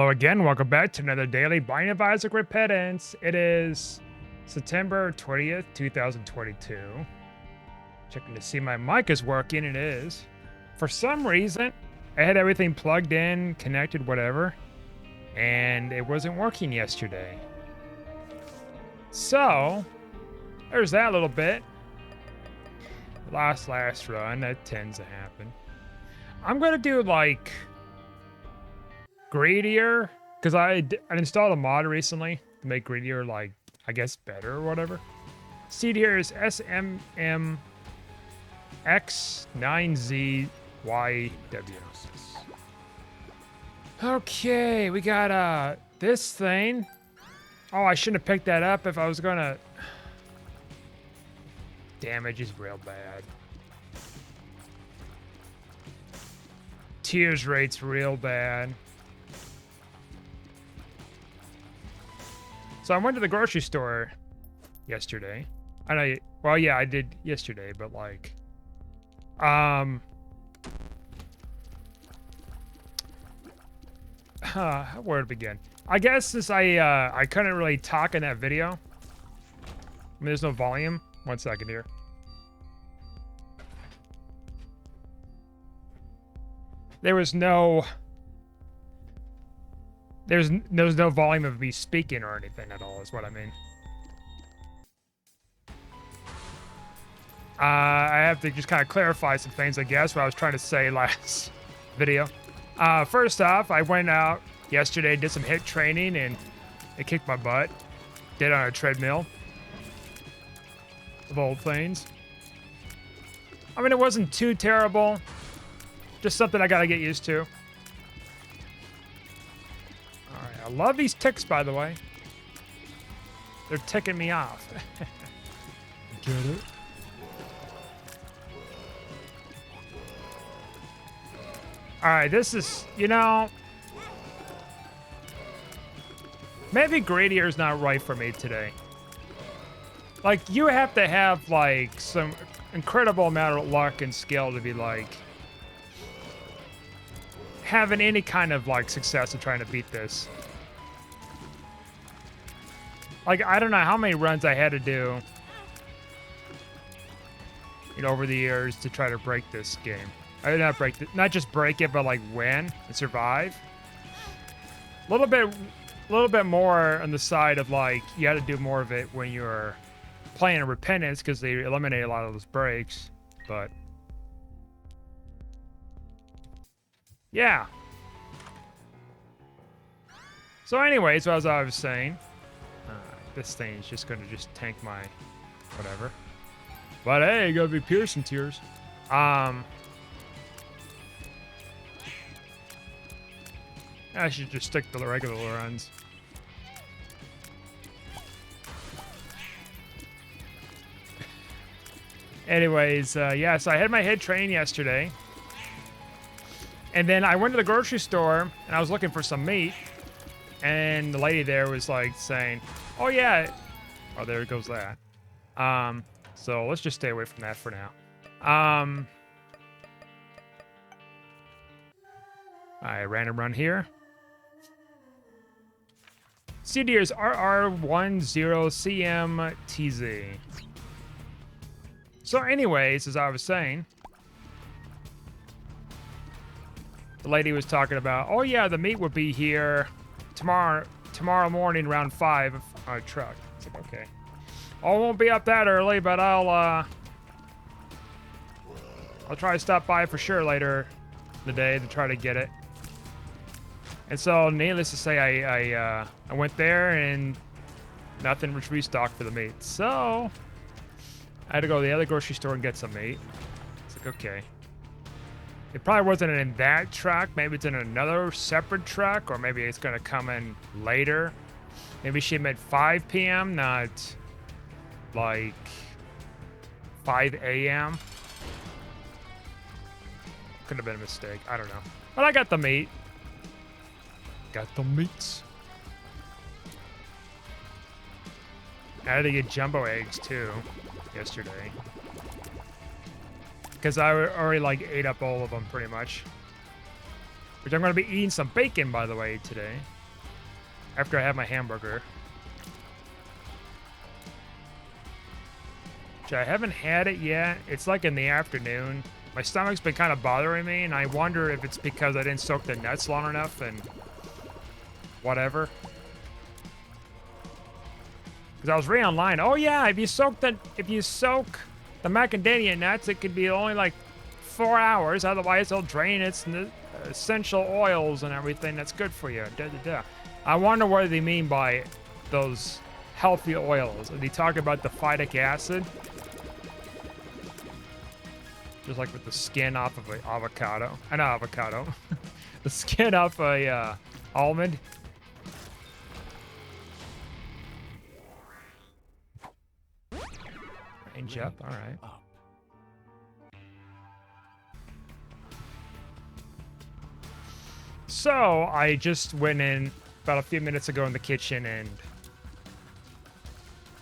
Hello again, welcome back to another daily Binding of Isaac Repentance. It is September 20th, 2022. Checking to see my mic is working, it is. For some reason, I had everything plugged in, connected, whatever, and it wasn't working yesterday. So, there's that little bit. Last run, that tends to happen. I'm gonna do like greedier, because I installed a mod recently to make greedier, like, I guess better or whatever. Seed here is SMMX9ZYW. Okay, we got this thing. Oh, I shouldn't have picked that up if I was gonna. Damage is real bad. Tears rate's real bad. So I went to the grocery store yesterday. And well, yeah, I did yesterday, but like, where to begin? I guess since I couldn't really talk in that video. I mean, there's no volume. 1 second here. There's no volume of me speaking or anything at all, is what I mean. I have to just kind of clarify some things, I guess, what I was trying to say last video. First off, I went out yesterday, did some HIIT training, and it kicked my butt. Did it on a treadmill. Of old things. I mean, it wasn't too terrible. Just something I gotta get used to. I love these ticks, by the way. They're ticking me off. Get it? Alright, this is, you know... Maybe greedier is not right for me today. Like, you have to have, like, some incredible amount of luck and skill to be, like... having any kind of, like, success in trying to beat this. Like, I don't know how many runs I had to do, you know, over the years to try to break this game. I did not break it, not just break it, but like win and survive. A little bit more on the side of like you had to do more of it when you're playing Repentance because they eliminate a lot of those breaks. But yeah. So, anyways, as I was saying. This thing is just gonna tank my whatever. But hey, you gotta be piercing tears. I should just stick to the regular runs. Anyways, yeah, so I had my HIIT training yesterday. And then I went to the grocery store and I was looking for some meat. And the lady there was like saying, oh yeah, oh there goes that. So let's just stay away from that for now. Alright, random run here. CD is RR10CMTZ. So anyways, as I was saying, the lady was talking about, oh yeah, the meat would be here tomorrow morning around 5 on a truck. It's like, okay. I won't be up that early, but I'll try to stop by for sure later in the day to try to get it. And so, needless to say, I went there and nothing was restocked for the meat. So, I had to go to the other grocery store and get some meat. It's like, okay. It probably wasn't in that truck. Maybe it's in another separate truck, or maybe it's going to come in later. Maybe she meant 5 p.m., not like 5 a.m. Could have been a mistake. I don't know. But I got the meat. Got the meats. I had to get jumbo eggs too yesterday. Because I already like ate up all of them pretty much. Which I'm going to be eating some bacon, by the way, today. After I have my hamburger. Which I haven't had it yet. It's like in the afternoon. My stomach's been kind of bothering me, and I wonder if it's because I didn't soak the nuts long enough and whatever. Because I was reading online, oh yeah, if you soak the macadamia nuts, it could be only like 4 hours. Otherwise, they'll drain its essential oils and everything that's good for you. Da, da, da. I wonder what they mean by those healthy oils. Are they talking about the phytic acid? Just like with the skin off of an avocado. Not avocado. The skin off a almond. Range up, all right. So I just went in about a few minutes ago in the kitchen and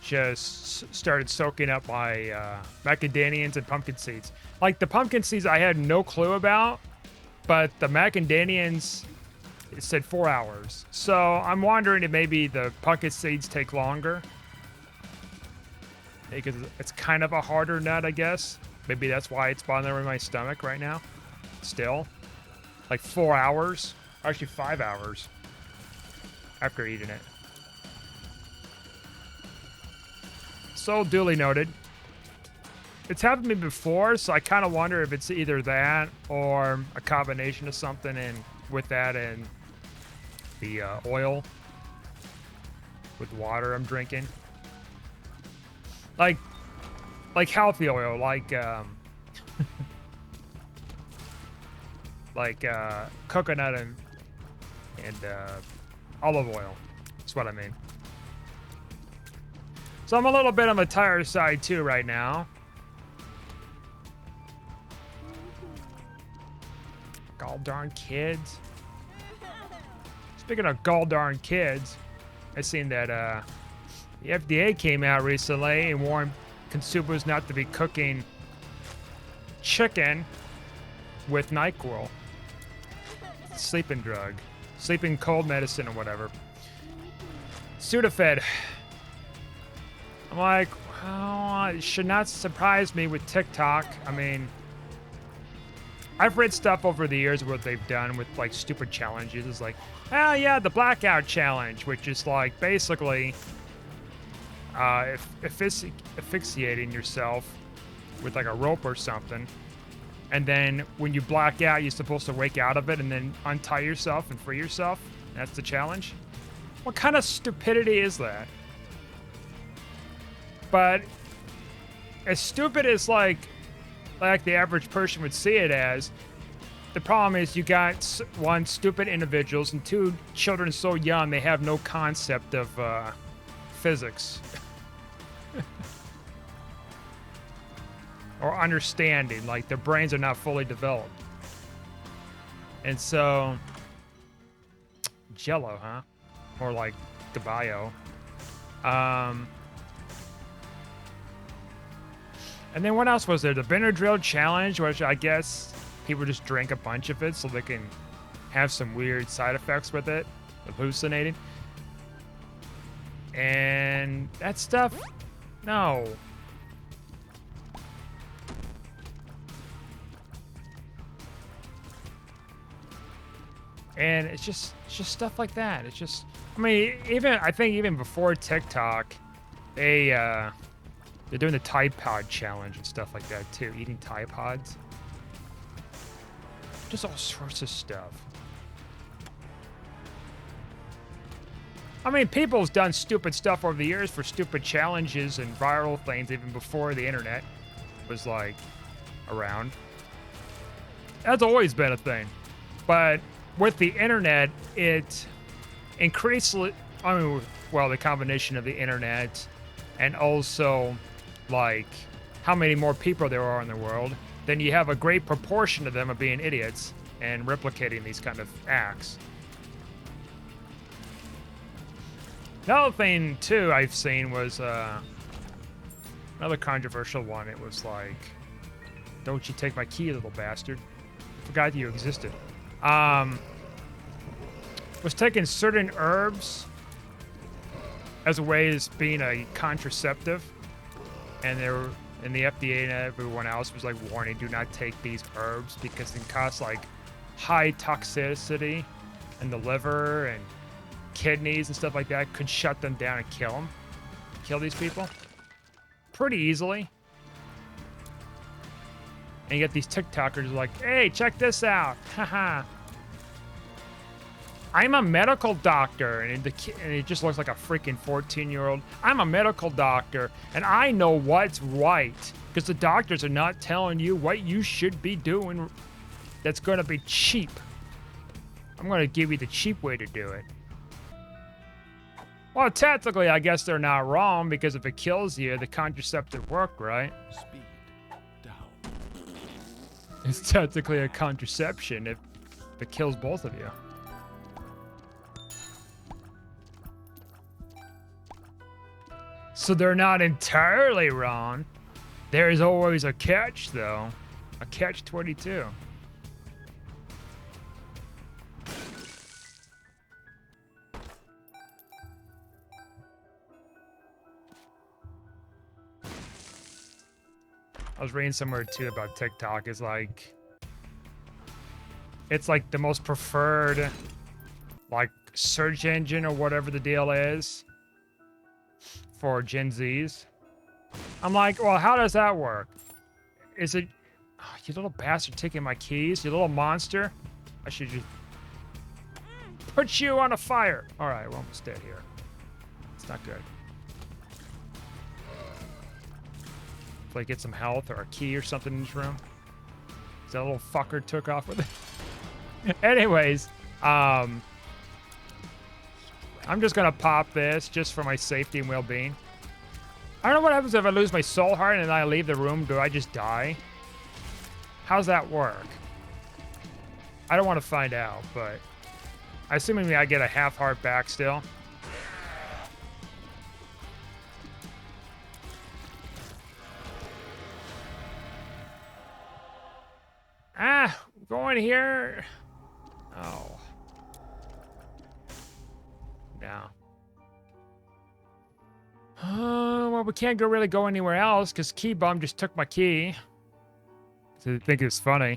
just started soaking up my macadamians and pumpkin seeds. Like the pumpkin seeds I had no clue about, but the macadamians, it said 4 hours. So I'm wondering if maybe the pumpkin seeds take longer. Because it's kind of a harder nut, I guess. Maybe that's why it's bothering my stomach right now. Still. Like 4 hours. Actually 5 hours. After eating it. So duly noted. It's happened to me before, so I kind of wonder if it's either that or a combination of something and with that and the oil with water I'm drinking. Like healthy oil, like coconut and olive oil. That's what I mean. So I'm a little bit on the tired side too right now. Gall darn kids. Speaking of gall darn kids, I seen that the FDA came out recently and warned consumers not to be cooking chicken with Nyquil. Sleeping drug. Sleeping cold medicine or whatever. Sudafed. I'm like, well, it should not surprise me with TikTok. I mean, I've read stuff over the years what they've done with like stupid challenges. It's like, oh yeah, the blackout challenge, which is like basically asphyxiating yourself with like a rope or something. And then when you black out, you're supposed to wake out of it and then untie yourself and free yourself. That's the challenge. What kind of stupidity is that? But as stupid as like the average person would see it as, the problem is you got one, stupid individuals, and two, children so young they have no concept of physics or understanding. Like their brains are not fully developed. And so Jello, huh? Or like Caballo. And then what else was there? The Benadryl challenge, which I guess people just drink a bunch of it so they can have some weird side effects with it, hallucinating. And that stuff, no. And it's just stuff like that. It's just, I mean, I think even before TikTok, they're doing the Tide Pod challenge and stuff like that too. Eating Tide Pods. Just all sorts of stuff. I mean, people's done stupid stuff over the years for stupid challenges and viral things even before the internet was like around. That's always been a thing. But with the internet, it increased, I mean, well, the combination of the internet and also like how many more people there are in the world, then you have a great proportion of them are being idiots and replicating these kind of acts. Another thing too I've seen was another controversial one. It was like, don't you take my key, little bastard. I forgot you existed. Was taking certain herbs as a way as being a contraceptive, and they were, and the FDA and everyone else was like warning, do not take these herbs because it causes like high toxicity in the liver and kidneys and stuff like that. Could shut them down and kill these people pretty easily. And you get these TikTokers like, hey, check this out, haha. I'm a medical doctor, and it just looks like a freaking 14-year-old. I'm a medical doctor, and I know what's right, because the doctors are not telling you what you should be doing that's going to be cheap. I'm going to give you the cheap way to do it. Well, technically, I guess they're not wrong, because if it kills you, the contraceptive work, right? Speed down. It's technically a contraception if it kills both of you. So they're not entirely wrong. There's always a catch, though. A catch-22. I was reading somewhere, too, about TikTok. It's like the most preferred, like, search engine or whatever the deal is for Gen Zs. I'm like, well, how does that work? Is it... Oh, you little bastard taking my keys, you little monster. I should just put you on a fire. All right, we're almost dead here. It's not good. Hopefully get some health or a key or something in this room. That little fucker took off with it. Anyways, I'm just gonna pop this just for my safety and well-being. I don't know what happens if I lose my soul heart and then I leave the room. Do I just die? How's that work? I don't want to find out, but I assuming I get a half heart back still. Ah, going here. Oh. No. Well, we can't really go anywhere else because Key Bum just took my key. So I think it's funny.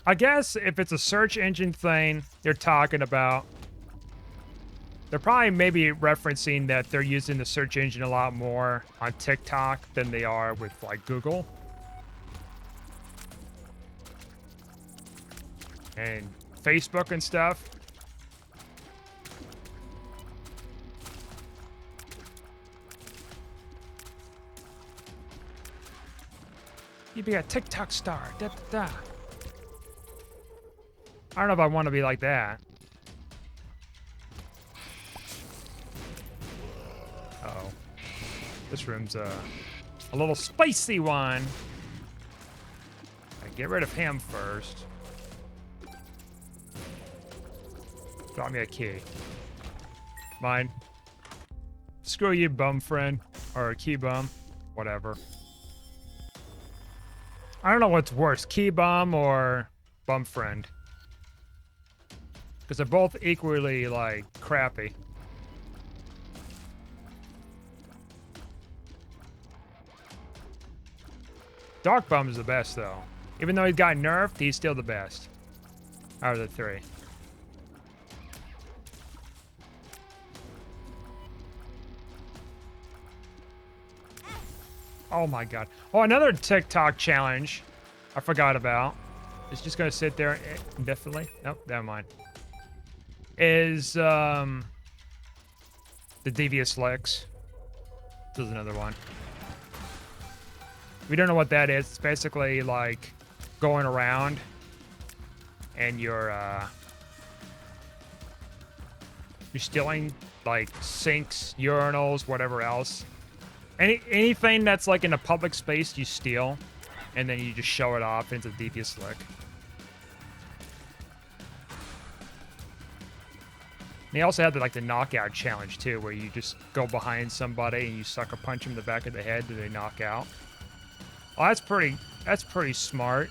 I guess if it's a search engine thing they're talking about, they're probably maybe referencing that they're using the search engine a lot more on TikTok than they are with like Google. And Facebook and stuff. You'd be a TikTok star. Da, da, da. I don't know if I want to be like that. Uh-oh. This room's a little spicy one. Get rid of him first. Drop me a key. Mine. Screw you, bum friend. Or key bum. Whatever. I don't know what's worse, key bum or bum friend. Because they're both equally, like, crappy. Dark Bum is the best, though. Even though he's got nerfed, he's still the best. Out of the three. Oh my god. Oh, another TikTok challenge I forgot about. It's just gonna sit there indefinitely. Nope, never mind. Is the Devious Licks. This is another one. If you don't know what that is, it's basically like going around and you're stealing like sinks, urinals, whatever else. Anything that's like in a public space you steal, and then you just show it off, and it's a devious lick. And they also had like the knockout challenge too, where you just go behind somebody and you sucker punch them in the back of the head and they knock out. Oh, that's pretty That's pretty smart.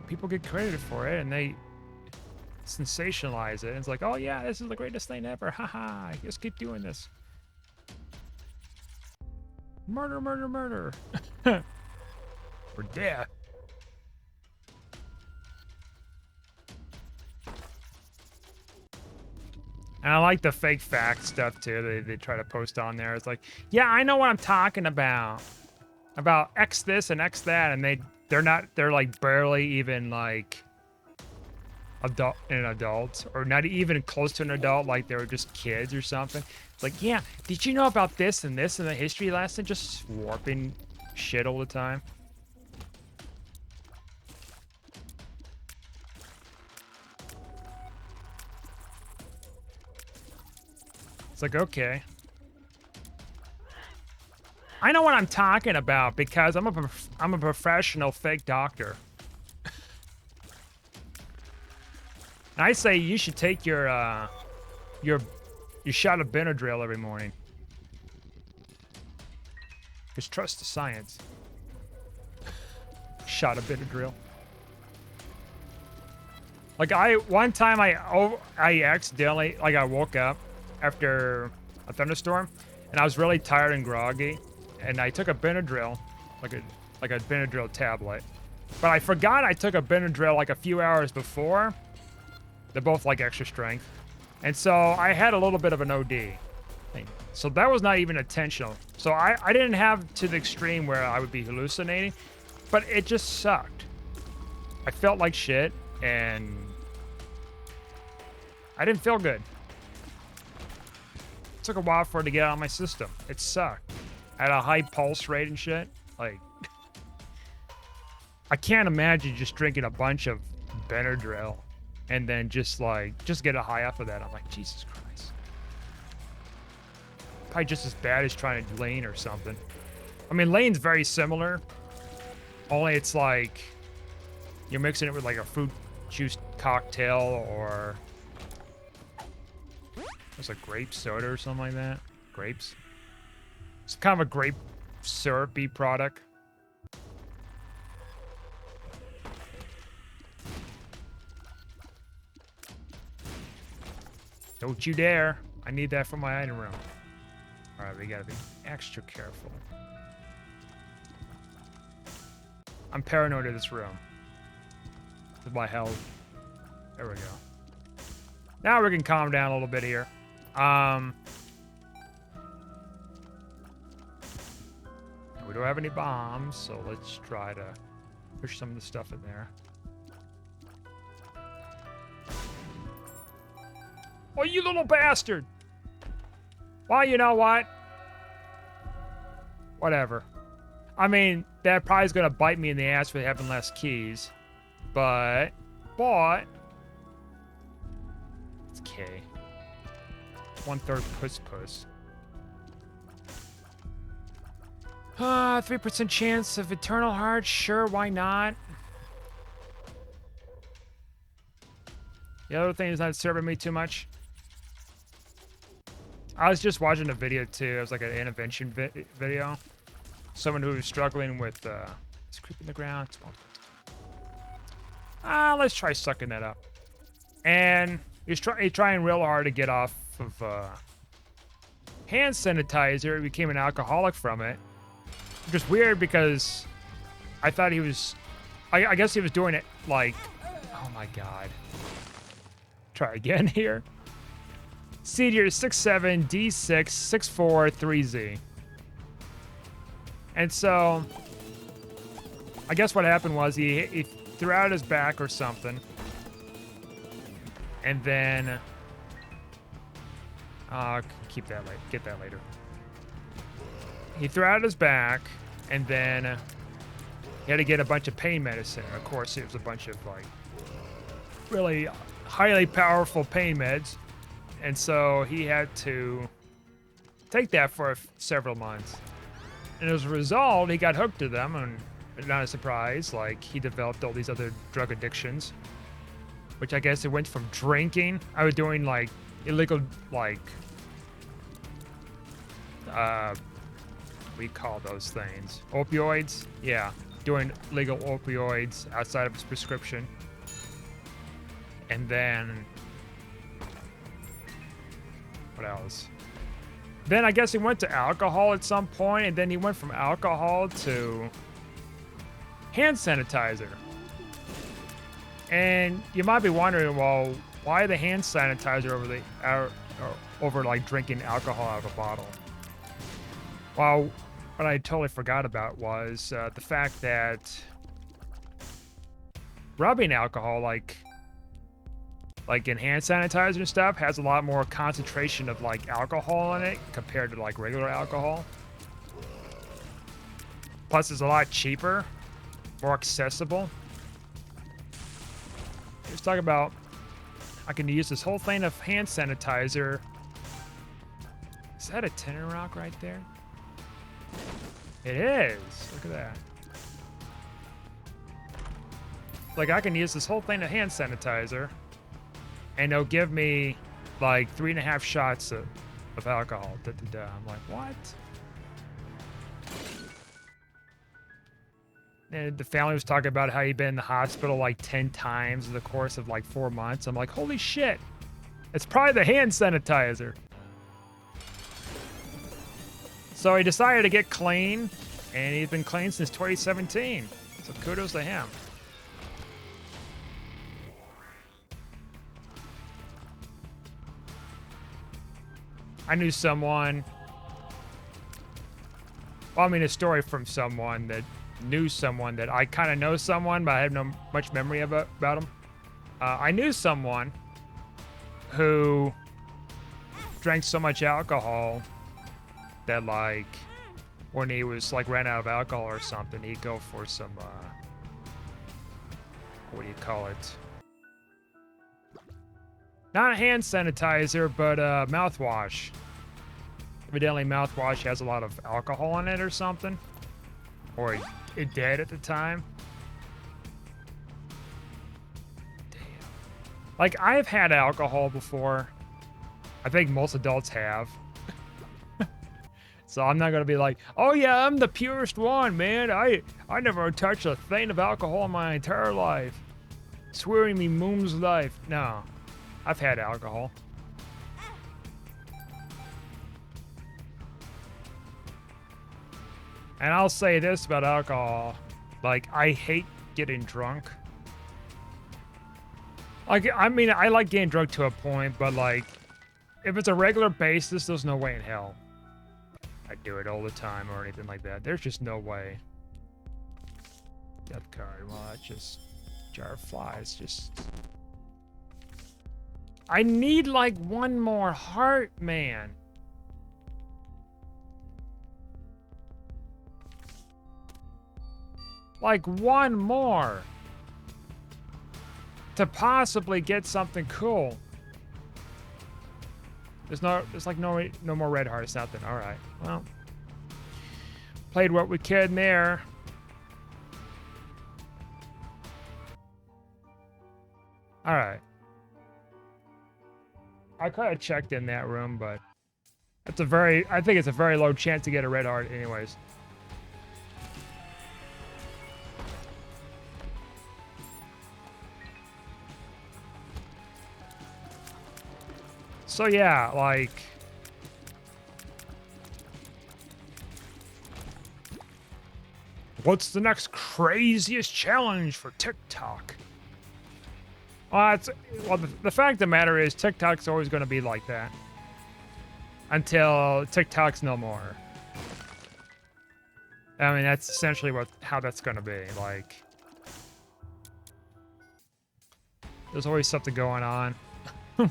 People get credited for it, and they sensationalize it. And it's like, oh yeah, this is the greatest thing ever. Haha, just keep doing this. Murder, murder, murder. Or death. And I like the fake fact stuff too. They try to post on there. It's like, yeah, I know what I'm talking about. About X this and X that, and they're like barely even like an adult, or not even close to an adult, like they were just kids or something. It's like, yeah, did you know about this and this in the history lesson? Just warping shit all the time. It's like, okay. I know what I'm talking about because I'm a professional fake doctor. And I say you should take your shot of Benadryl every morning. Just trust the science. Shot of Benadryl. Like one time I accidentally, like, I woke up after a thunderstorm and I was really tired and groggy, and I took a Benadryl, like a Benadryl tablet. But I forgot I took a Benadryl like a few hours before. They're both like extra strength. And so I had a little bit of an OD. So that was not even intentional. So I didn't have to the extreme where I would be hallucinating, but it just sucked. I felt like shit, and I didn't feel good. It took a while for it to get out of my system. It sucked. I had a high pulse rate and shit. Like, I can't imagine just drinking a bunch of Benadryl and then just get a high off of that. I'm like, Jesus Christ. Probably just as bad as trying to lean or something. I mean, lean's very similar. Only it's like you're mixing it with like a fruit juice cocktail, or it's a grape soda or something like that. Grapes. It's kind of a grape syrupy product. Don't you dare. I need that for my item room. Alright, we gotta be extra careful. I'm paranoid of this room. With my health. There we go. Now we can calm down a little bit here. We don't have any bombs, so let's try to push some of the stuff in there. Oh, you little bastard! Well, you know what? Whatever. I mean, that probably is gonna bite me in the ass for having less keys. But... It's K. 1/3 puss. 3% chance of eternal heart? Sure, why not? The other thing is not serving me too much. I was just watching a video too. It was like an intervention video. Someone who was struggling with it's creeping the ground. Let's try sucking that up. And he's trying real hard to get off of hand sanitizer. He became an alcoholic from it. Which is weird because I thought he was... I guess he was doing it like... Oh my god. Try again here. Seed here is 6'7", D6, 6'4", 3Z. And so... I guess what happened was he threw out his back or something. And then... keep that later. Get that later. He threw out his back, and then he had to get a bunch of pain medicine. Of course, it was a bunch of like really highly powerful pain meds, and so he had to take that for several months. And as a result, he got hooked to them, and not a surprise, like he developed all these other drug addictions. which I guess it went from drinking. I was doing like illegal, like, what do you call those things? Opioids? Yeah, doing legal opioids outside of his prescription. And then, what else? Then I guess he went to alcohol at some point, and then he went from alcohol to hand sanitizer. And you might be wondering, well, why the hand sanitizer over like drinking alcohol out of a bottle? Well, what I totally forgot about was the fact that rubbing alcohol, like in hand sanitizer and stuff, has a lot more concentration of like alcohol in it compared to like regular alcohol. Plus, it's a lot cheaper, more accessible. Let's talk about, I can use this whole thing of hand sanitizer. Is that a tinner rock right there? It is. Look at that. Like, I can use this whole thing of hand sanitizer, and it'll give me like 3.5 shots of alcohol. I'm like, what? And the family was talking about how he'd been in the hospital like 10 times in the course of like 4 months. I'm like, holy shit. It's probably the hand sanitizer. So he decided to get clean, and he's been clean since 2017. So kudos to him. I knew someone, well, I mean, a story from someone that knew someone that I kind of know someone, but I have no much memory about him. I knew someone who drank so much alcohol that, like, when he was like ran out of alcohol or something, he'd go for some what do you call it? Not a hand sanitizer, but mouthwash. Evidently, mouthwash has a lot of alcohol in it or something. Or it did at the time. Damn. Like, I've had alcohol before. I think most adults have. So I'm not going to be like, oh yeah, I'm the purest one, man. I never touched a thing of alcohol in my entire life. Swearing me moom's life. No. I've had alcohol. And I'll say this about alcohol. Like, I hate getting drunk. Like, I mean, I like getting drunk to a point, but like, if it's a regular basis, there's no way in hell I do it all the time or anything like that. There's just no way. Death card. Well, that's just jar of flies. Just... I need like one more heart, man. Like one more. To possibly get something cool. There's like no more red hearts, nothing. All right. Well, played what we could in there. All right. I could have checked in that room, but I think it's a very low chance to get a red heart anyways. So yeah, like, what's the next craziest challenge for TikTok? Well, the fact of the matter is TikTok's always going to be like that until TikTok's no more. I mean, that's essentially how that's going to be. Like, there's always something going on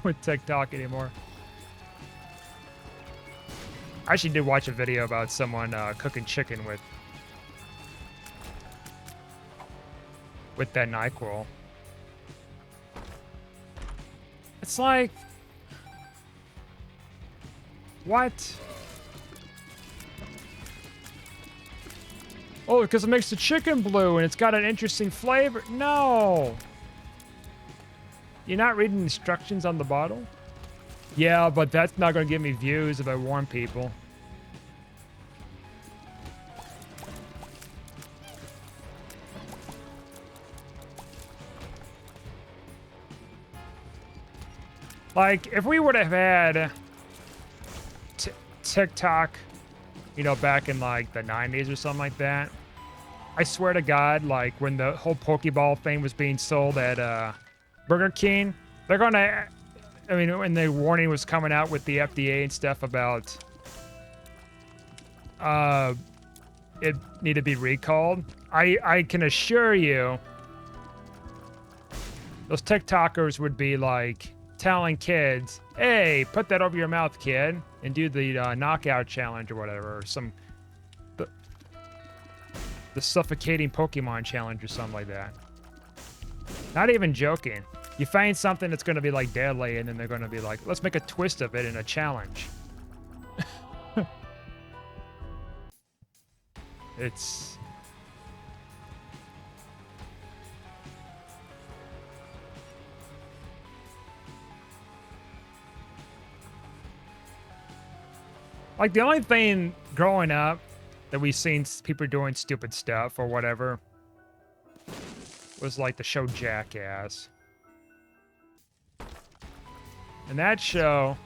with TikTok anymore. I actually did watch a video about someone cooking chicken with that Nyquil. It's like, what? Oh, because it makes the chicken blue and it's got an interesting flavor. No. You're not reading instructions on the bottle? Yeah, but that's not going to give me views if I warn people. Like, if we would have had TikTok, you know, back in like the 90s or something like that, I swear to God, like when the whole Pokeball thing was being sold at Burger King, they're gonna, I mean, when the warning was coming out with the FDA and stuff about it need to be recalled, I can assure you those TikTokers would be like telling kids, hey, put that over your mouth, kid, and do the knockout challenge or whatever, or the suffocating Pokemon challenge or something like that. Not even joking. You find something that's going to be like deadly, and then they're going to be like, let's make a twist of it in a challenge. It's... like, the only thing growing up that we've seen people doing stupid stuff or whatever was like the show Jackass. And that show...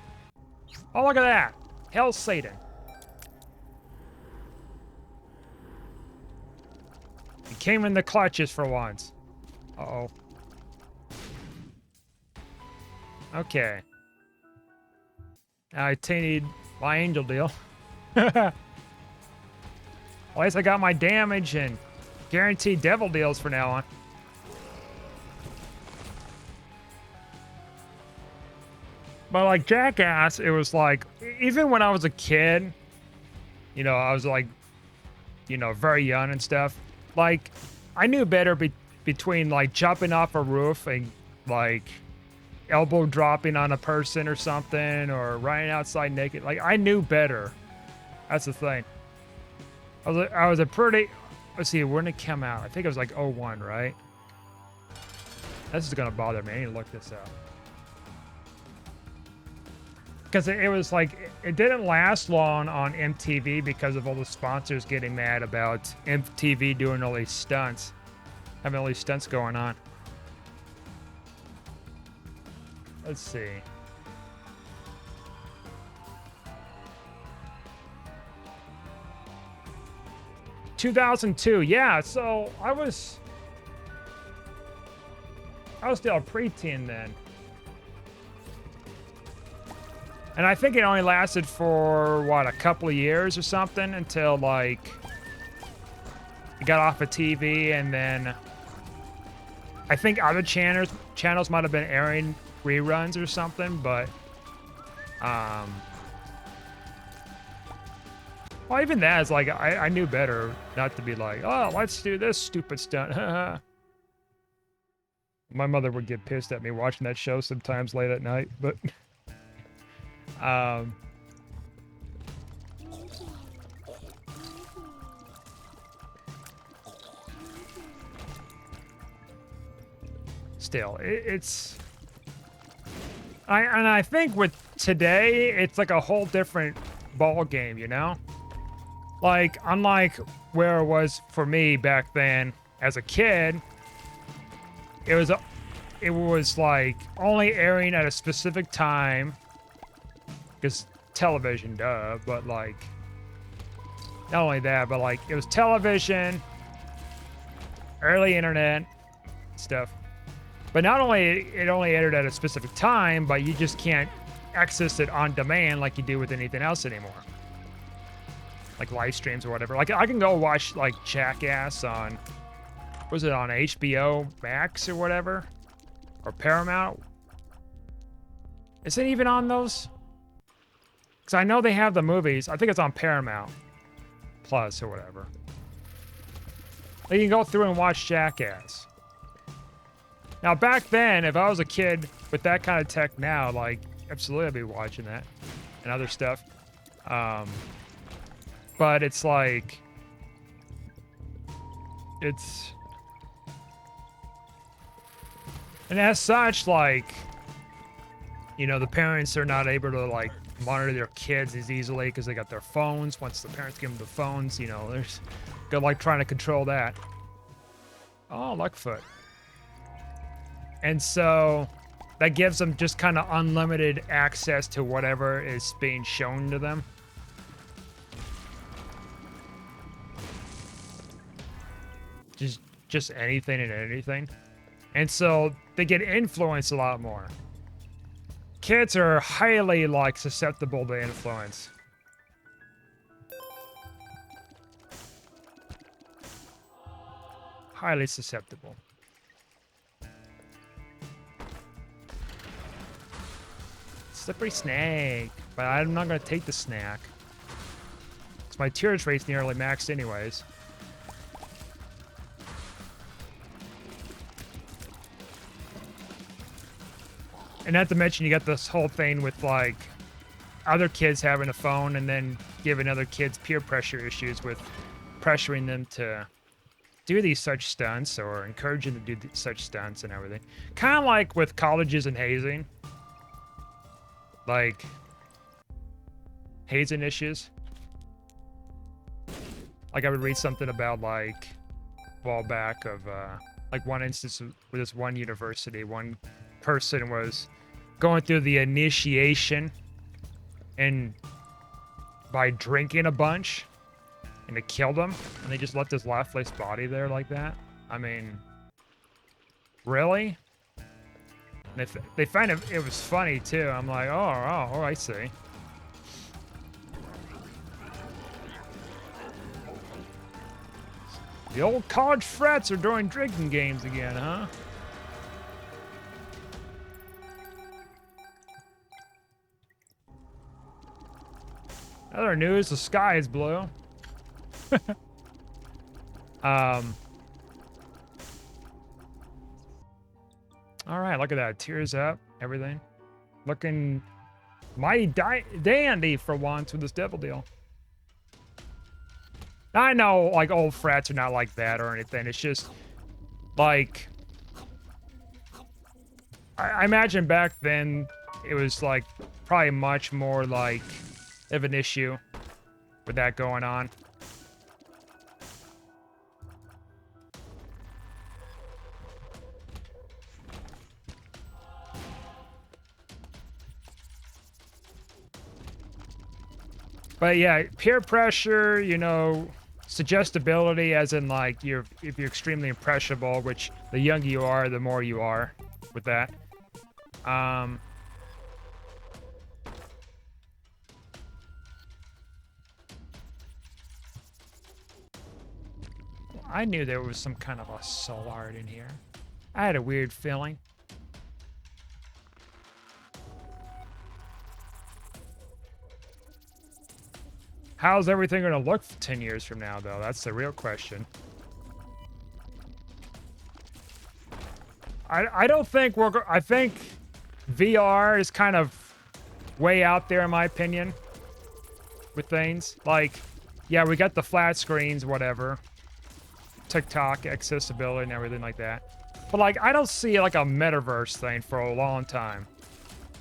oh, look at that! Hell's Satan. He came in the clutches for once. Uh-oh. Okay. I tainted my angel deal. At least I got my damage and guaranteed devil deals for now on. But like Jackass, it was like, even when I was a kid, you know, I was like, you know, very young and stuff. Like, I knew better between like jumping off a roof and like elbow dropping on a person or something, or running outside naked. Like, I knew better. That's the thing. I was a pretty... let's see, when did it come out? I think it was like 01, right? This is gonna bother me. I need to look this up. Because it was like, it didn't last long on MTV because of all the sponsors getting mad about MTV doing all these stunts. Having all these stunts going on. Let's see. ...2002, yeah, so I was still a preteen then. And I think it only lasted for, what, a couple of years or something until, like, it got off of TV, and then I think other channels might have been airing reruns or something, but, well, even that is like, I knew better not to be like, oh, let's do this stupid stunt. My mother would get pissed at me watching that show sometimes late at night, but... still, it's... I think with today, it's like a whole different ball game, you know? Like, unlike where it was for me back then as a kid, it was like only airing at a specific time, because television, duh, but like, not only that, but like, it was television, early internet stuff. But not only it only aired at a specific time, but you just can't access it on demand like you do with anything else anymore. Like live streams or whatever. Like, I can go watch like Jackass on, was it on HBO Max or whatever? Or Paramount? Is it even on those? Because I know they have the movies. I think it's on Paramount Plus or whatever. You can go through and watch Jackass. Now, back then, if I was a kid with that kind of tech now, like, absolutely I'd be watching that and other stuff. But it's like, And as such, like, you know, the parents are not able to, like, monitor their kids as easily because they got their phones. Once the parents give them the phones, you know, there's good, like, trying to control that. Oh, Luckfoot. And so that gives them just kind of unlimited access to whatever is being shown to them. Just anything and anything. And so they get influenced a lot more. Kids are highly, like, susceptible to influence. Highly susceptible. Slippery snake. But I'm not going to take the snack. Because my tears rate's nearly maxed anyways. And not to mention, you got this whole thing with, like, other kids having a phone and then giving other kids peer pressure issues with pressuring them to do these such stunts or encouraging them to do such stunts and everything. Kind of like with colleges and hazing. Like, hazing issues. Like, I would read something about, like, a while back of, like, one instance with this one university, one person was going through the initiation and by drinking a bunch and it killed him and they just left his lifeless body there like that. I mean, really? And they find it was funny too. I'm like, oh, I see. The old college frats are doing drinking games again, huh? Other news, the sky is blue. All right, look at that. Tears up, everything. Looking mighty dandy for once with this devil deal. I know, like, old frats are not like that or anything. It's just, like, I imagine back then it was, like, probably much more, like, of an issue with that going on. But yeah, peer pressure, you know, suggestibility, as in, like, if you're extremely impressionable, which the younger you are, the more you are with that. I knew there was some kind of a soul art in here. I had a weird feeling. How's everything going to look 10 years from now, though? That's the real question. I don't think I think VR is kind of way out there, in my opinion, with things. Like, yeah, we got the flat screens, whatever. TikTok accessibility and everything like that. But, like, I don't see, like, a metaverse thing for a long time.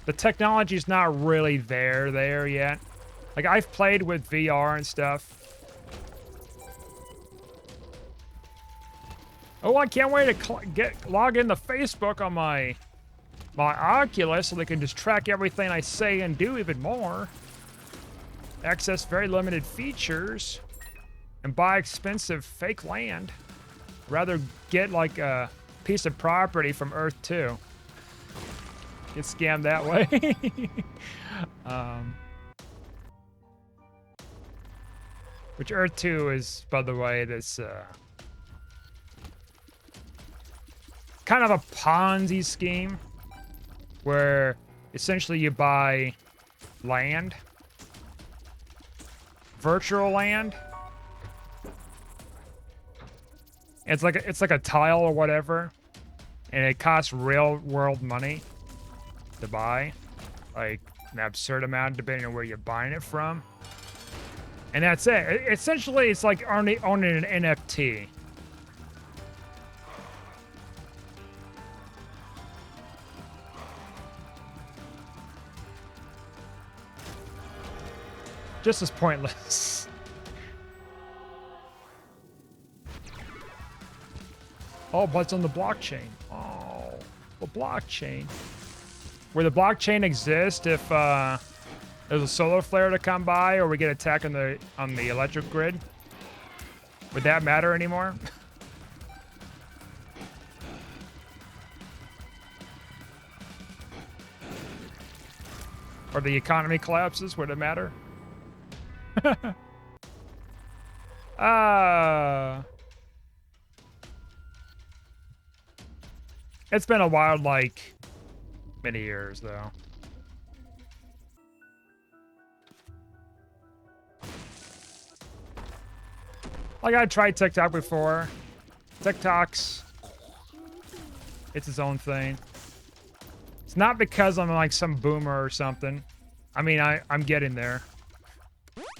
The technology's not really there yet. Like, I've played with VR and stuff. Oh, I can't wait to log into Facebook on my Oculus so they can just track everything I say and do even more. Access very limited features. And buy expensive fake land. Rather get, like, a piece of property from Earth 2. Get scammed that way. Which Earth 2 is, by the way, this kind of a Ponzi scheme where essentially you buy land, virtual land. It's like a tile or whatever, and it costs real world money to buy, like an absurd amount depending on where you're buying it from. And that's it. Essentially, it's like owning an NFT. Just as pointless. Oh, but it's on the blockchain. Oh, the blockchain. Where the blockchain exists if there's a solar flare to come by or we get attacked on the electric grid. Would that matter anymore? Or the economy collapses, would it matter? It's been a wild, like, many years, though. Like, I tried TikTok before. TikTok's... it's its own thing. It's not because I'm, like, some boomer or something. I mean, I'm getting there.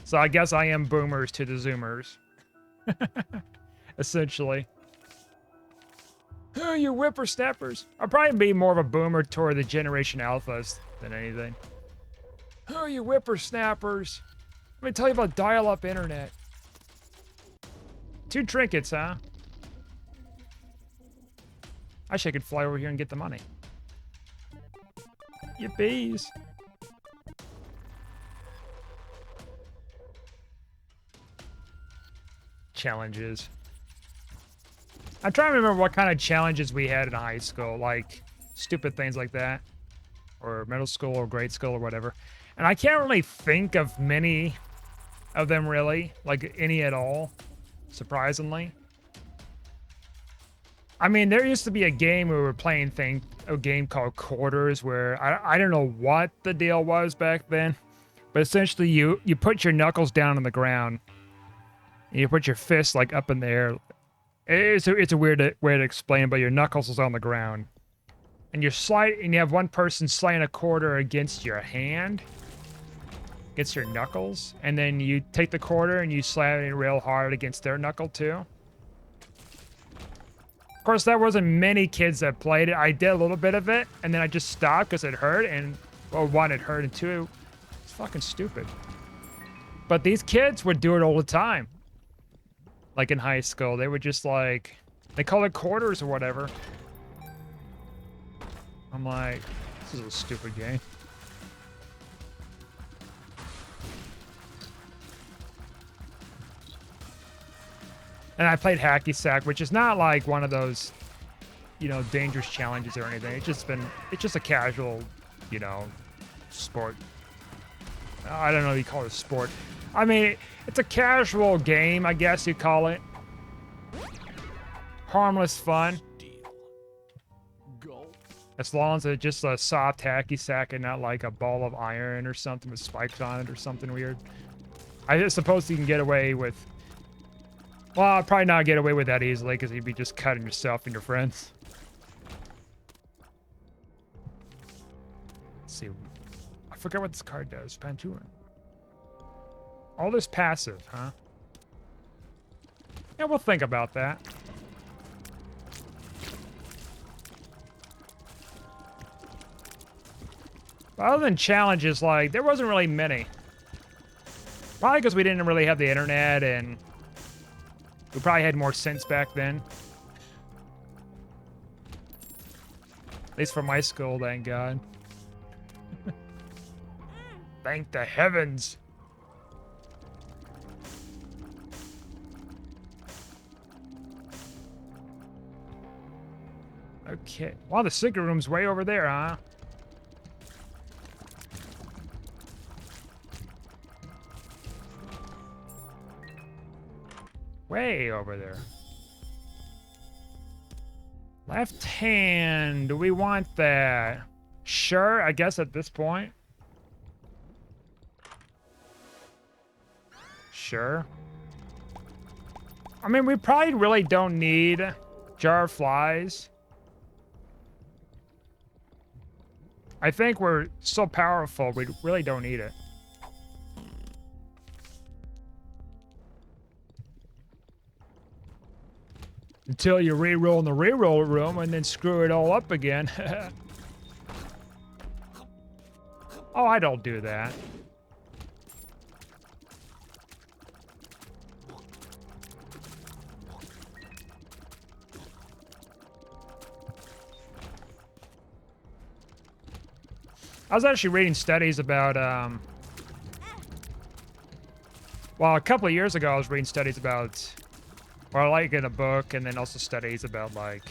So I guess I am boomers to the zoomers. Essentially. Oh, you whippersnappers. I'll probably be more of a boomer toward the Generation Alphas than anything. Oh, you whippersnappers. Let me tell you about dial-up internet. 2 trinkets, huh? I should could fly over here and get the money. Yippies. Challenges. I'm trying to remember what kind of challenges we had in high school, like stupid things like that, or middle school or grade school or whatever. And I can't really think of many of them really, like any at all, surprisingly. I mean, there used to be a game we were playing a game called Quarters where I don't know what the deal was back then, but essentially you put your knuckles down on the ground and you put your fists like up in the air. It's a weird way to explain, but your knuckles is on the ground. And you have one person sliding a quarter against your hand, against your knuckles, and then you take the quarter and you slam it real hard against their knuckle too. Of course, there wasn't many kids that played it. I did a little bit of it, and then I just stopped because it hurt, and well, one, it hurt, and two, it's fucking stupid. But these kids would do it all the time. Like in high school, they would just like, they call it quarters or whatever. I'm like, this is a stupid game. And I played hacky sack, which is not like one of those, you know, dangerous challenges or anything. It's just a casual, you know, sport. I don't know if you call it a sport. I mean, it's a casual game, I guess you call it. Harmless fun. As long as it's just a soft hacky sack and not like a ball of iron or something with spikes on it or something weird. I suppose you can get away with... well, I'll probably not get away with that easily because you'd be just cutting yourself and your friends. Let's see. I forgot what this card does. Pantuan. All this passive, huh? Yeah, we'll think about that. But other than challenges, like, there wasn't really many. Probably because we didn't really have the internet and we probably had more sense back then. At least for my school, thank God. Thank the heavens. Okay. Wow, the secret room's way over there, huh? Way over there. Left hand. Do we want that? Sure, I guess at this point. Sure. I mean, we probably really don't need Jar of Flies. I think we're so powerful, we really don't need it. Until you re-roll in the re-roll room and then screw it all up again. Oh, I don't do that. I was actually reading studies about, well, a couple of years ago, I was reading studies about, or like in a book, and then also studies about like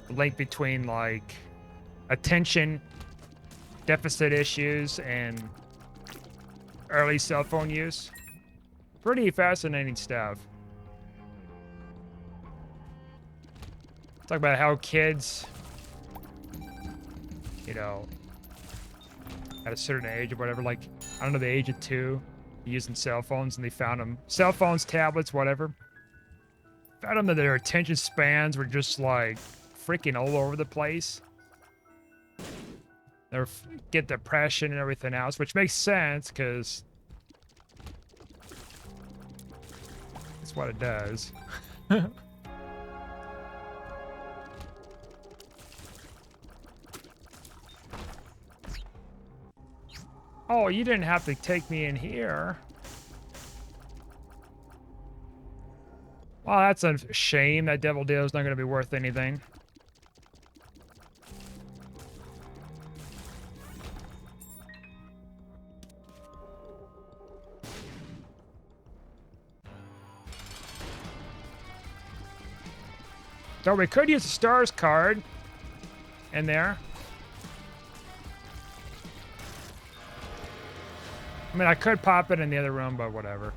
the link between like attention deficit issues and early cell phone use. Pretty fascinating stuff. Talk about how kids, you know, at a certain age or whatever, like, I don't know, the age of 2, using cell phones, and they found them, cell phones, tablets, whatever. Found them that their attention spans were just like freaking all over the place. They get depression and everything else, which makes sense because that's what it does. Oh, you didn't have to take me in here. Well, that's a shame. That devil deal is not going to be worth anything. So we could use the stars card in there. I mean, I could pop it in the other room, but whatever.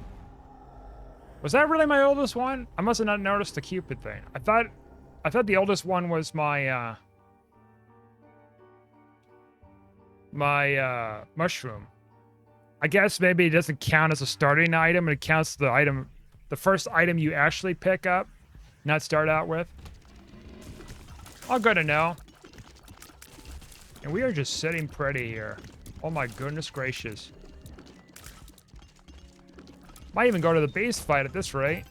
Was that really my oldest one? I must have not noticed the Cupid thing. I thought the oldest one was my mushroom. I guess maybe it doesn't count as a starting item. It counts the item, the first item you actually pick up, not start out with. All good to know. And we are just sitting pretty here. Oh my goodness gracious. Might even go to the base fight at this rate.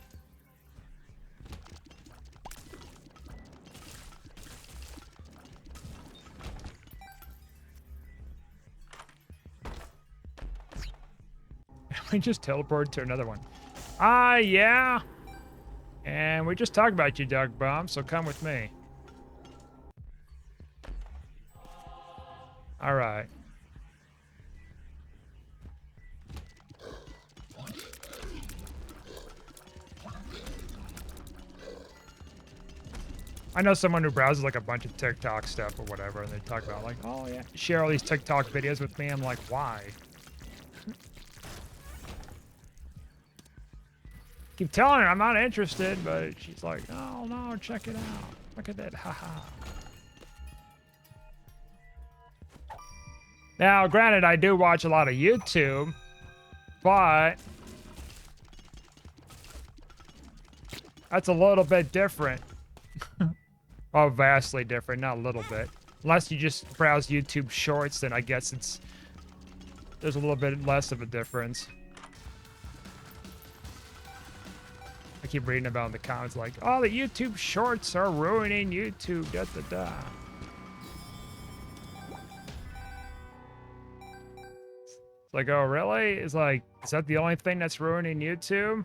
We just teleported to another one. Yeah. And we just talked about you, Doug Bomb, so come with me. All right. I know someone who browses like a bunch of TikTok stuff or whatever, and they talk about like, oh yeah, share all these TikTok videos with me. I'm like, why? Keep telling her I'm not interested, but she's like, oh no, check it out. Look at that, haha. Now, granted, I do watch a lot of YouTube, but that's a little bit different. Oh, vastly different, not a little bit. Unless you just browse YouTube Shorts, then I guess there's a little bit less of a difference. I keep reading about in the comments like, oh, the YouTube Shorts are ruining YouTube, da da da. It's like, oh, really? It's like, is that the only thing that's ruining YouTube?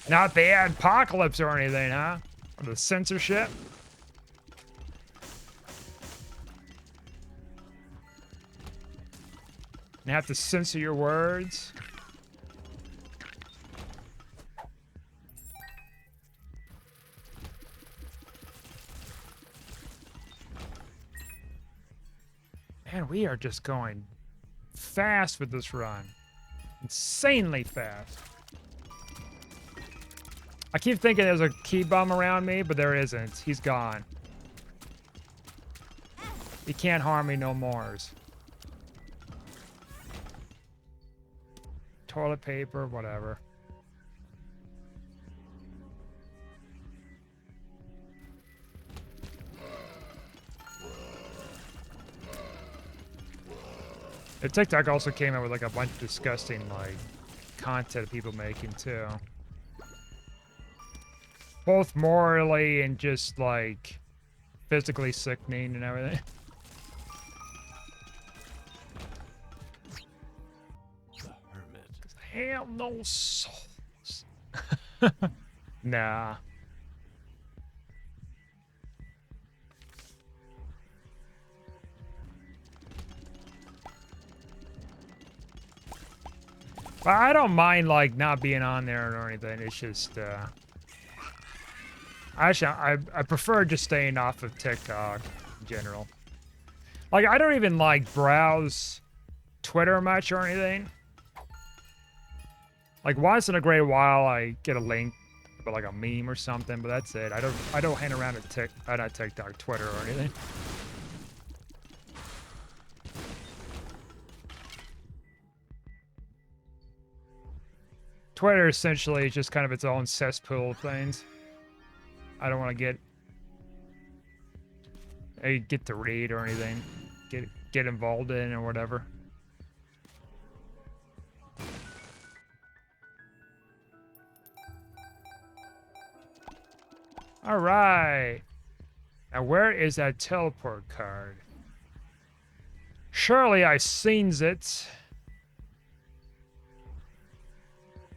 Not the adpocalypse or anything, huh? Or the censorship? You have to censor your words? Man, we are just going fast with this run. Insanely fast. I keep thinking there's a key bum around me, but there isn't. He's gone. He can't harm me no mores. Toilet paper, whatever. The TikTok also came out with like a bunch of disgusting like content people making too. Both morally and just like physically sickening and everything. The hermit. Hell no souls. Nah. But I don't mind like not being on there or anything. It's just actually I prefer just staying off of TikTok in general. Like I don't even like browse Twitter much or anything. Like once in a great while I get a link about like a meme or something, but that's it. I don't hang around at not TikTok, Twitter or anything. Twitter essentially is just kind of its own cesspool of things. I don't want to get to read or anything, get involved in or whatever. All right. Now where is that teleport card? Surely I seen it.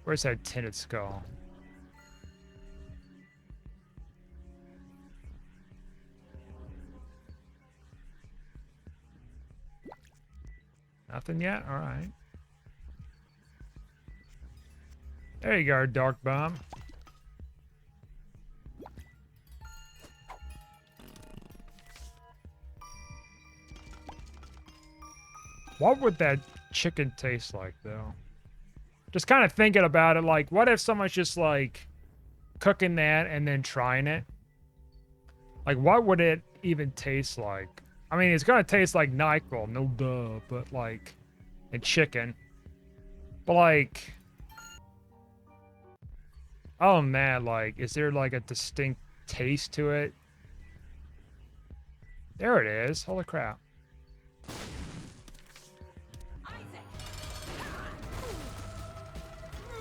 Where's that tinted skull? Nothing yet? All right. There you go, Dark Bomb. What would that chicken taste like, though? Just kind of thinking about it, like, what if someone's just, like, cooking that and then trying it? Like, what would it even taste like? I mean, it's gonna taste like Nyquil, no duh, but, like, and chicken. But, like, oh, man, like, is there, like, a distinct taste to it? There it is. Holy crap.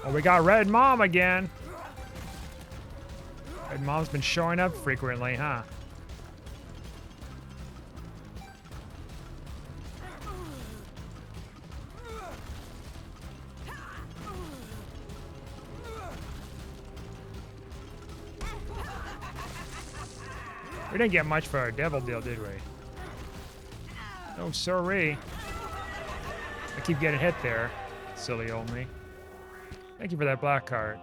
Oh, we got Red Mom again. Red Mom's been showing up frequently, huh? We didn't get much for our devil deal, did we? No, sorry. I keep getting hit there. Silly old me. Thank you for that black card.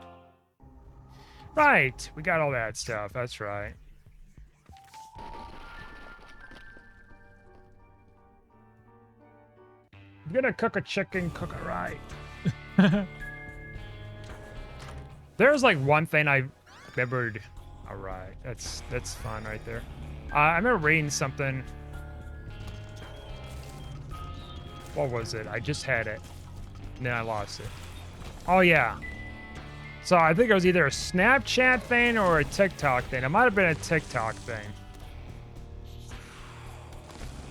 Right, we got all that stuff. That's right. I'm gonna cook a chicken, cook it right. There's like one thing I remembered. All right, that's fun right there. I remember reading something. What was it? I just had it, and then I lost it. Oh, yeah. So I think it was either a Snapchat thing or a TikTok thing. It might have been a TikTok thing.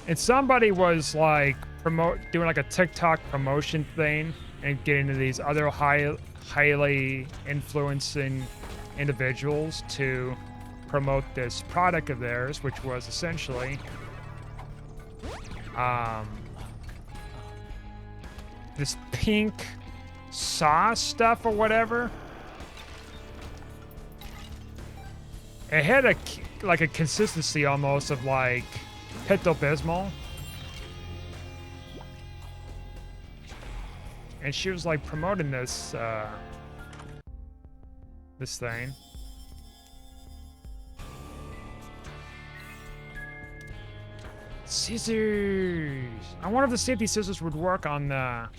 And somebody was like doing like a TikTok promotion thing and getting to these other highly influencing individuals to promote this product of theirs, which was essentially this pink sauce stuff or whatever. It had a consistency almost of like Pepto-Bismol, and she was like promoting this this thing. Scissors. I wonder if the safety scissors would work on that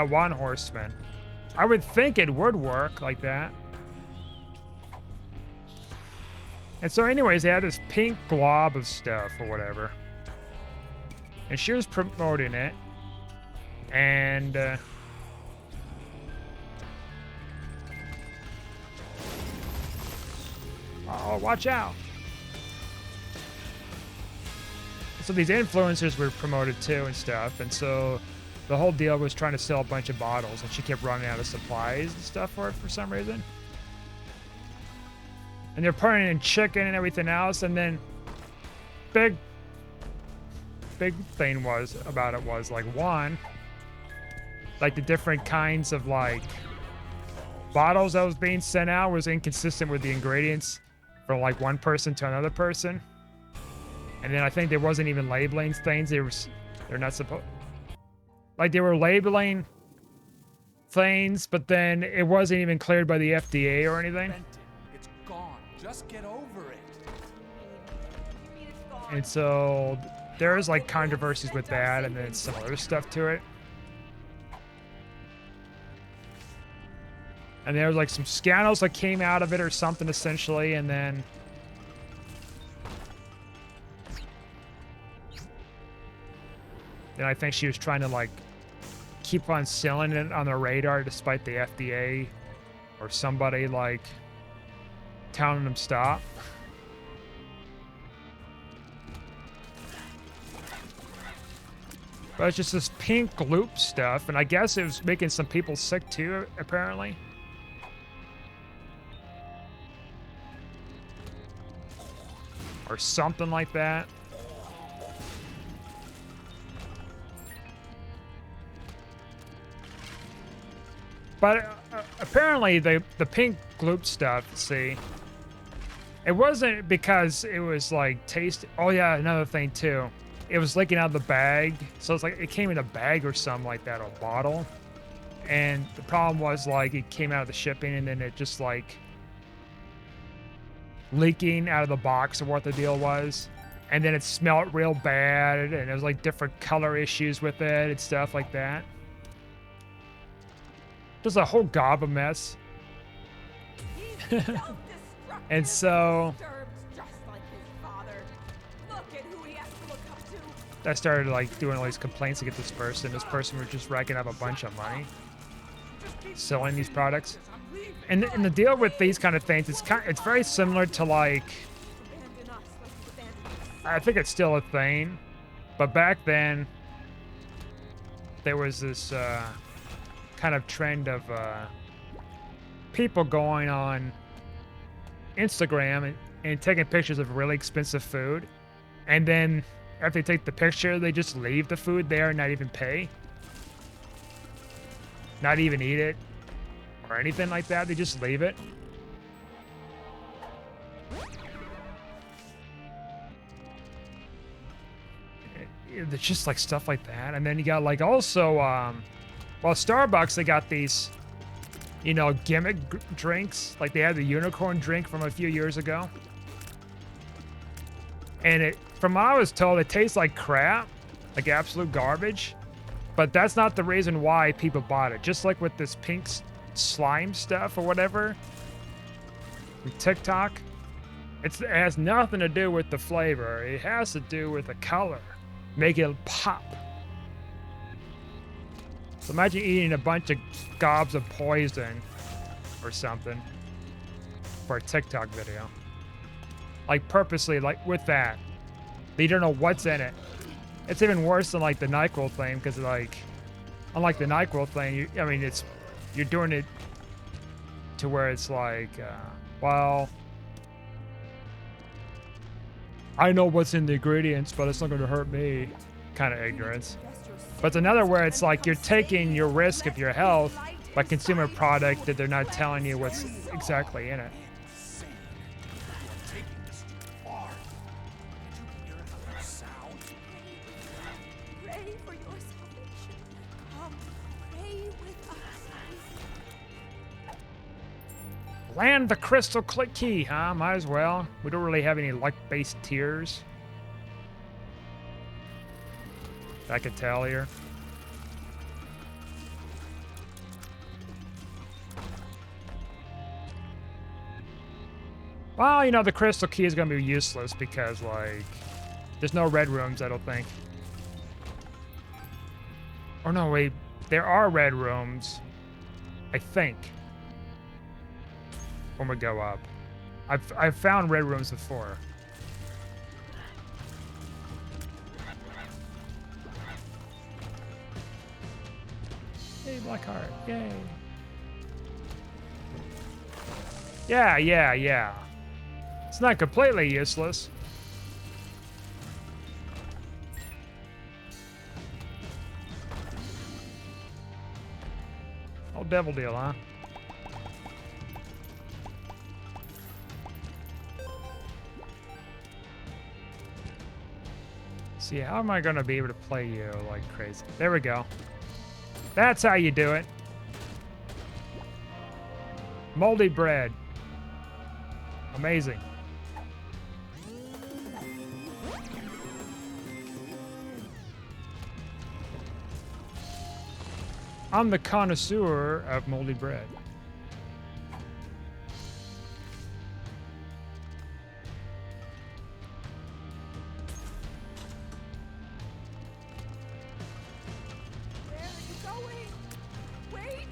one horseman. I would think it would work like that. And so anyways, they had this pink glob of stuff or whatever. And she was promoting it. And oh, watch out. So these influencers were promoted too and stuff. And so the whole deal was trying to sell a bunch of bottles, and she kept running out of supplies and stuff for it for some reason. And they're putting in chicken and everything else, and then big thing was like one, like the different kinds of like bottles that was being sent out was inconsistent with the ingredients from like one person to another person. And then I think there wasn't even labeling things. They're not supposed. Like they were labeling things, but then it wasn't even cleared by the FDA or anything. It's gone. Just get over it. And so there's like controversies with that, and then some other stuff to it. And there was like some scandals that came out of it or something essentially, and then I think she was trying to like keep on selling it on the radar despite the FDA or somebody like telling them stop. But it's just this pink loop stuff, and I guess it was making some people sick too, apparently. Or something like that. But apparently the pink gloop stuff, see, it wasn't because it was like taste. Oh yeah, another thing too. It was leaking out of the bag. So it's like it came in a bag or something like that, or a bottle. And the problem was like it came out of the shipping and then it just like leaking out of the box of what the deal was. And then it smelled real bad and there was like different color issues with it and stuff like that. Just a whole gob of mess. And so I started like doing all these complaints against this person. This person was just racking up a bunch of money selling these products. And the deal with these kind of things, it's very similar to like, I think it's still a thing, but back then there was this kind of trend of people going on Instagram and taking pictures of really expensive food, and then after they take the picture, they just leave the food there and not even pay, not even eat it or anything like that. They just leave it. It's just like stuff like that. And then you got like also well, Starbucks, they got these, you know, gimmick drinks. Like they had the unicorn drink from a few years ago. And it, from what I was told, it tastes like crap, like absolute garbage. But that's not the reason why people bought it. Just like with this pink slime stuff or whatever, from TikTok, it has nothing to do with the flavor. It has to do with the color. Make it pop. So imagine eating a bunch of gobs of poison or something for a TikTok video. Like purposely, like with that. But you don't know what's in it. It's even worse than like the Nyquil thing, because like, unlike the Nyquil thing, I mean, you're doing it to where it's like, well, I know what's in the ingredients, but it's not going to hurt me. Kind of ignorance. But it's another where it's like you're taking your risk of your health by consuming a product that they're not telling you what's exactly in it. Land the crystal click key, huh? Might as well. We don't really have any luck-based tiers. I can tell here. Well, you know, the crystal key is going to be useless because, like, there's no red rooms, I don't think. Or no, wait. There are red rooms, I think, when we go up. I've found red rooms before. Hey, black heart. Yay. Yeah. It's not completely useless. Oh, devil deal, huh? See, how am I going to be able to play you like crazy? There we go. That's how you do it. Moldy bread. Amazing. I'm the connoisseur of moldy bread. Where are you going? Wait!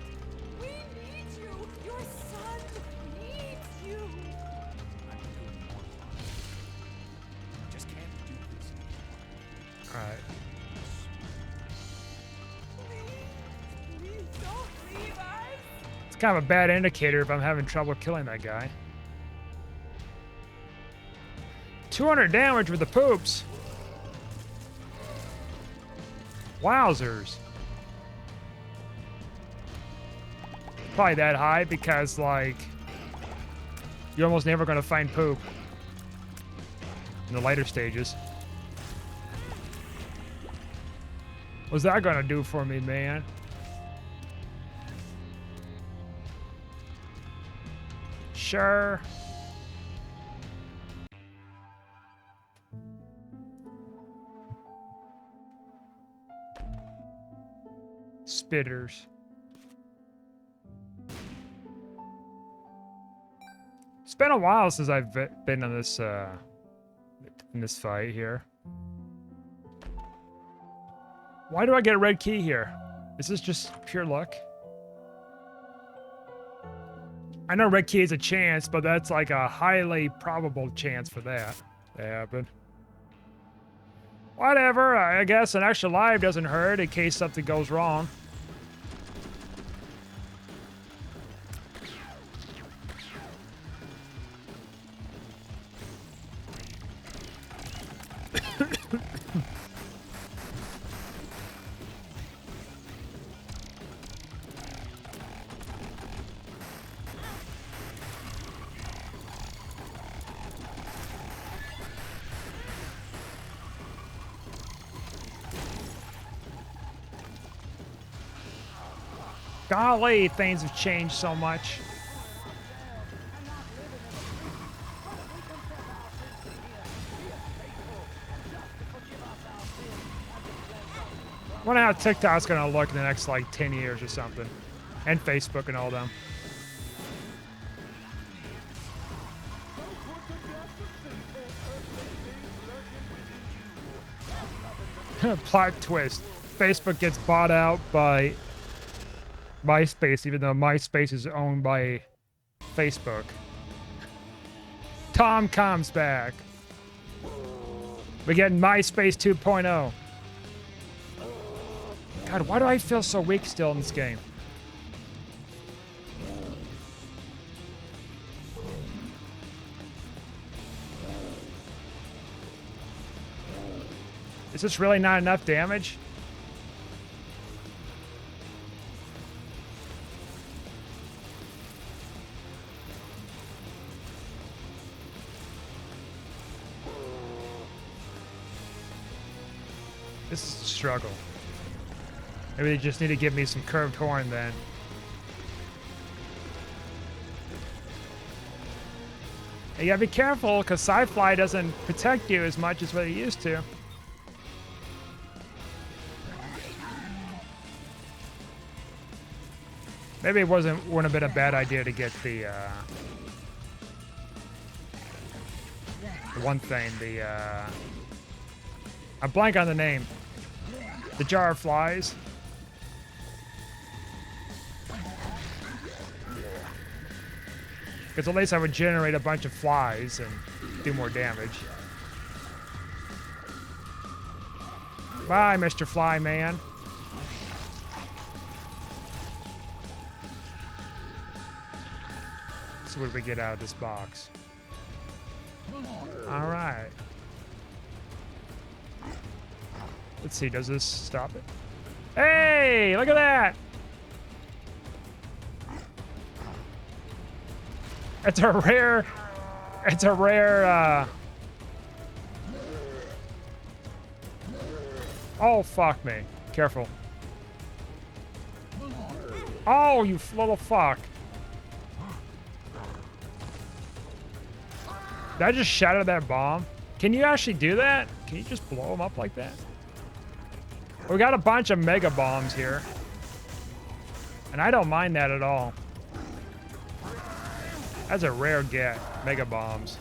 We need you! Your son needs you! I'm doing more fun. Just can't do this anymore. All right. Please don't leave us! It's kind of a bad indicator if I'm having trouble killing that guy. 200 damage with the poops. Wowzers. Probably that high because, like, you're almost never going to find poop in the later stages. What's that going to do for me, man? Sure. Spitters. It's been a while since I've been on this in this fight here. Why do I get a red key here? Is this just pure luck? I know red key is a chance, but that's like a highly probable chance for that to happen. Whatever, I guess an extra life doesn't hurt in case something goes wrong. Golly, things have changed so much. Wonder how TikTok's gonna look in the next like 10 years or something. And Facebook and all them. Plot twist. Facebook gets bought out by MySpace, even though MySpace is owned by Facebook. Tom comes back. We get MySpace 2.0. God, why do I feel so weak still in this game? Is this really not enough damage? This is a struggle. Maybe they just need to give me some curved horn then. And you gotta be careful, because Sci-Fly doesn't protect you as much as what it used to. Maybe it wouldn't have been a bad idea to get the one thing, I blank on the name. The jar of flies. Because at least I would generate a bunch of flies and do more damage. Bye, Mr. Fly Man. So what do we get out of this box? All right. Let's see, does this stop it? Hey, look at that! It's a rare, oh, fuck me. Careful. Oh, you little fuck. Did I just shatter that bomb? Can you actually do that? Can you just blow them up like that? We got a bunch of mega bombs here. And I don't mind that at all. That's a rare get, mega bombs.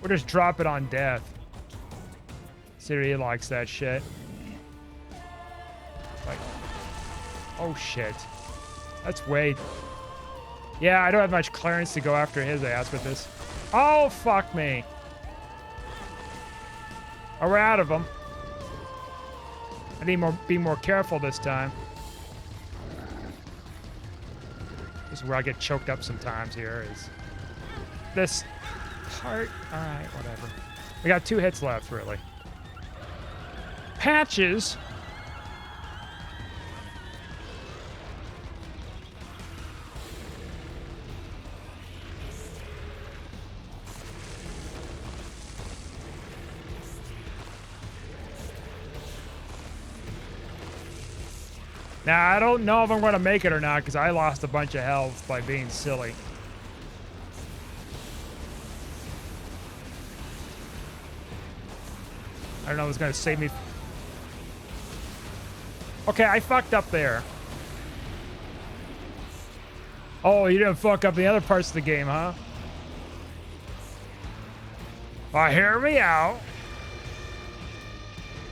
We'll just drop it on death. Siri likes that shit. Like, oh shit. That's way... Yeah, I don't have much clearance to go after his ass with this. Oh, fuck me. Oh, we're out of them. I need to be more careful this time. This is where I get choked up sometimes here, is this part. Alright, whatever. We got 2 hits left, really. Patches. Now, I don't know if I'm going to make it or not, because I lost a bunch of health by being silly. I don't know if it's going to save me. Okay, I fucked up there. Oh, you didn't fuck up the other parts of the game, huh? Well, hear me out.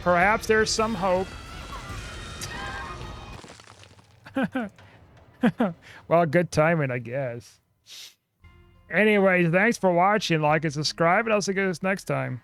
Perhaps there's some hope. Well, good timing, I guess. Anyways, thanks for watching. Like and subscribe, and I'll see you guys next time.